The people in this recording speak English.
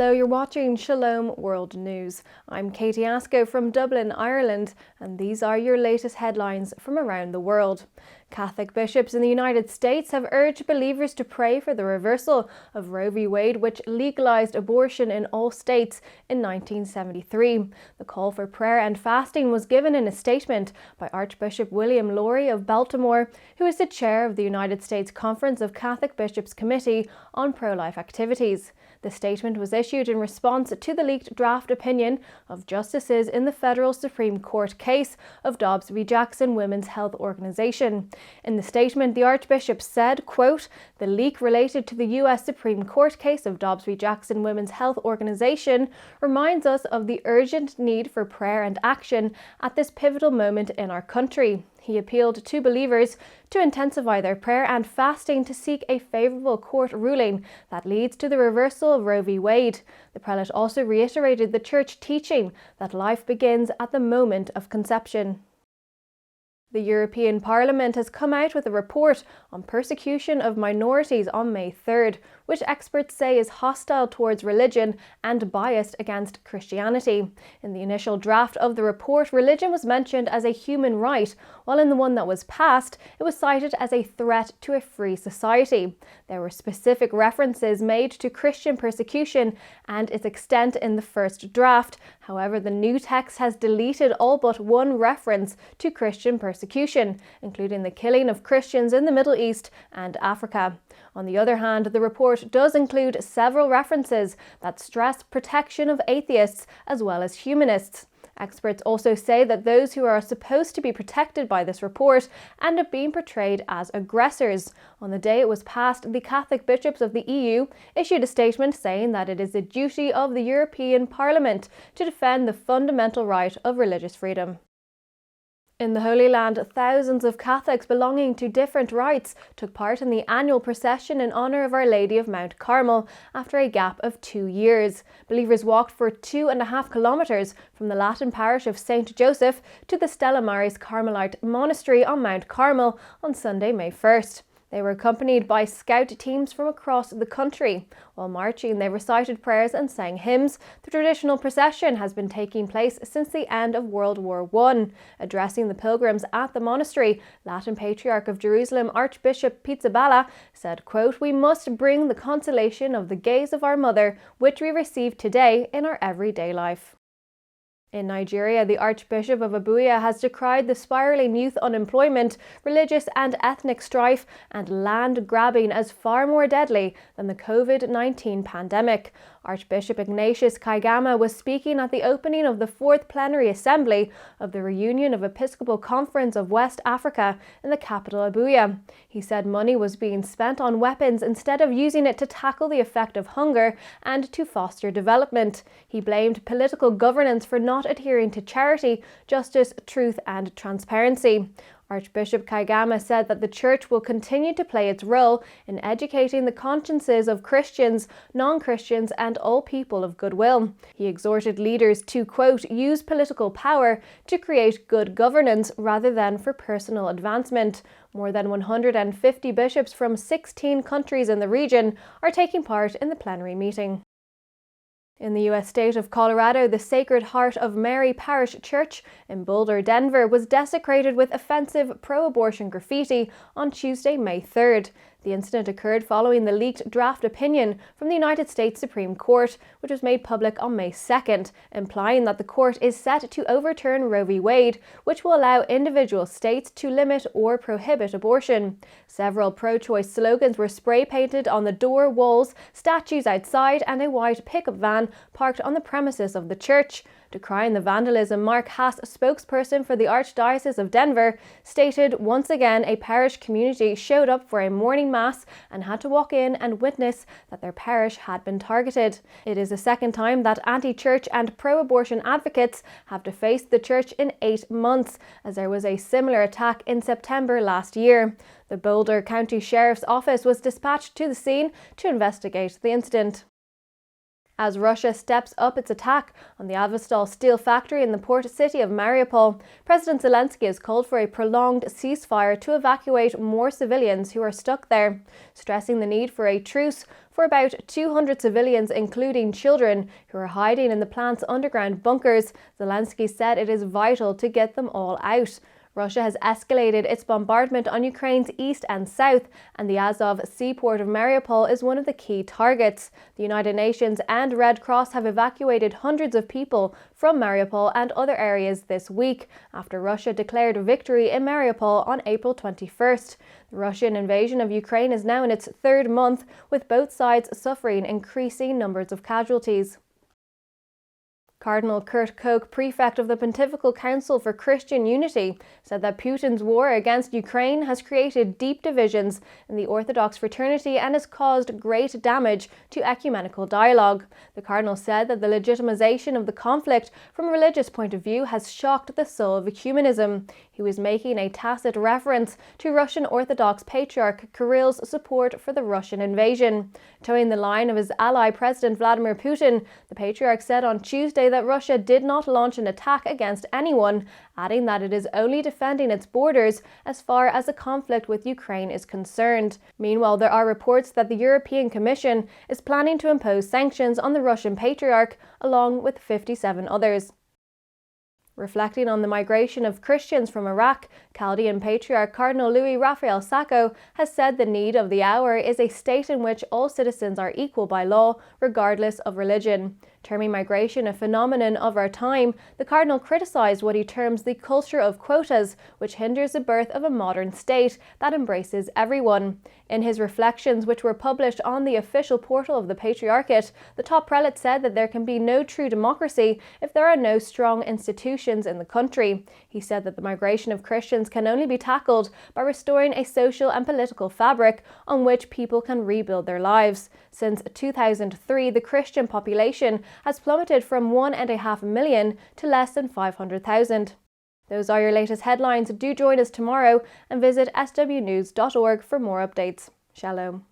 Hello, you're watching Shalom World News. I'm Katie Asco from Dublin, Ireland, and these are your latest headlines from around the world. Catholic bishops in the United States have urged believers to pray for the reversal of Roe v. Wade, which legalized abortion in all states in 1973. The call for prayer and fasting was given in a statement by Archbishop William Lori of Baltimore, who is the chair of the United States Conference of Catholic Bishops Committee on Pro-Life Activities. The statement was issued in response to the leaked draft opinion of justices in the federal Supreme Court case of Dobbs v. Jackson Women's Health Organization. In the statement, the Archbishop said, quote, "The leak related to the U.S. Supreme Court case of Dobbs v. Jackson Women's Health Organization reminds us of the urgent need for prayer and action at this pivotal moment in our country." He appealed to believers to intensify their prayer and fasting to seek a favourable court ruling that leads to the reversal of Roe v. Wade. The prelate also reiterated the Church teaching that life begins at the moment of conception. The European Parliament has come out with a report on persecution of minorities on May 3rd, which experts say is hostile towards religion and biased against Christianity. In the initial draft of the report, religion was mentioned as a human right, while in the one that was passed, it was cited as a threat to a free society. There were specific references made to Christian persecution and its extent in the first draft. However, the new text has deleted all but one reference to Christian persecution, including the killing of Christians in the Middle East and Africa. On the other hand, the report does include several references that stress protection of atheists as well as humanists. Experts also say that those who are supposed to be protected by this report end up being portrayed as aggressors. On the day it was passed, the Catholic bishops of the EU issued a statement saying that it is the duty of the European Parliament to defend the fundamental right of religious freedom. In the Holy Land, thousands of Catholics belonging to different rites took part in the annual procession in honour of Our Lady of Mount Carmel after a gap of 2 years. Believers walked for 2.5 kilometres from the Latin parish of St. Joseph to the Stella Maris Carmelite Monastery on Mount Carmel on Sunday, May 1st. They were accompanied by scout teams from across the country. While marching, they recited prayers and sang hymns. The traditional procession has been taking place since the end of World War I. Addressing the pilgrims at the monastery, Latin Patriarch of Jerusalem, Archbishop Pizzaballa, said, quote, "We must bring the consolation of the gaze of our Mother, which we receive today in our everyday life." In Nigeria, the Archbishop of Abuja has decried the spiralling youth unemployment, religious and ethnic strife, and land grabbing as far more deadly than the COVID-19 pandemic. Archbishop Ignatius Kaigama was speaking at the opening of the 4th Plenary Assembly of the Reunion of Episcopal Conference of West Africa in the capital Abuja. He said money was being spent on weapons instead of using it to tackle the effect of hunger and to foster development. He blamed political governance for not adhering to charity, justice, truth and transparency. Archbishop Kaigama said that the Church will continue to play its role in educating the consciences of Christians, non-Christians and all people of goodwill. He exhorted leaders to, quote, "use political power to create good governance rather than for personal advancement." More than 150 bishops from 16 countries in the region are taking part in the plenary meeting. In the U.S. state of Colorado, the Sacred Heart of Mary Parish Church in Boulder, Denver, was desecrated with offensive pro-abortion graffiti on Tuesday, May 3rd. The incident occurred following the leaked draft opinion from the United States Supreme Court, which was made public on May 2nd, implying that the court is set to overturn Roe v. Wade, which will allow individual states to limit or prohibit abortion. Several pro-choice slogans were spray-painted on the door, walls, statues outside, and a white pickup van parked on the premises of the church. Decrying the vandalism, Mark Haas, a spokesperson for the Archdiocese of Denver, stated, "Once again, a parish community showed up for a morning mass and had to walk in and witness that their parish had been targeted. It is the second time that anti-church and pro-abortion advocates have defaced the church in 8 months, as there was a similar attack in September last year." The Boulder County Sheriff's Office was dispatched to the scene to investigate the incident. As Russia steps up its attack on the Azovstal steel factory in the port city of Mariupol, President Zelensky has called for a prolonged ceasefire to evacuate more civilians who are stuck there, stressing the need for a truce for about 200 civilians, including children, who are hiding in the plant's underground bunkers. Zelensky said it is vital to get them all out. Russia has escalated its bombardment on Ukraine's east and south, and the Azov seaport of Mariupol is one of the key targets. The United Nations and Red Cross have evacuated hundreds of people from Mariupol and other areas this week, after Russia declared victory in Mariupol on April 21st. The Russian invasion of Ukraine is now in its third month, with both sides suffering increasing numbers of casualties. Cardinal Kurt Koch, prefect of the Pontifical Council for Christian Unity, said that Putin's war against Ukraine has created deep divisions in the Orthodox fraternity and has caused great damage to ecumenical dialogue. The Cardinal said that the legitimization of the conflict from a religious point of view has shocked the soul of ecumenism. He was making a tacit reference to Russian Orthodox Patriarch Kirill's support for the Russian invasion. Toeing the line of his ally President Vladimir Putin, the Patriarch said on Tuesday that Russia did not launch an attack against anyone, adding that it is only defending its borders as far as the conflict with Ukraine is concerned. Meanwhile, there are reports that the European Commission is planning to impose sanctions on the Russian Patriarch, along with 57 others. Reflecting on the migration of Christians from Iraq, Chaldean Patriarch Cardinal Louis Raphael Sacco has said the need of the hour is a state in which all citizens are equal by law, regardless of religion. Terming migration a phenomenon of our time, the Cardinal criticised what he terms the culture of quotas, which hinders the birth of a modern state that embraces everyone. In his reflections, which were published on the official portal of the Patriarchate, the top prelate said that there can be no true democracy if there are no strong institutions in the country. He said that the migration of Christians can only be tackled by restoring a social and political fabric on which people can rebuild their lives. Since 2003, the Christian population has plummeted from 1.5 million to less than 500,000. Those are your latest headlines. Do join us tomorrow and visit swnews.org for more updates. Shalom.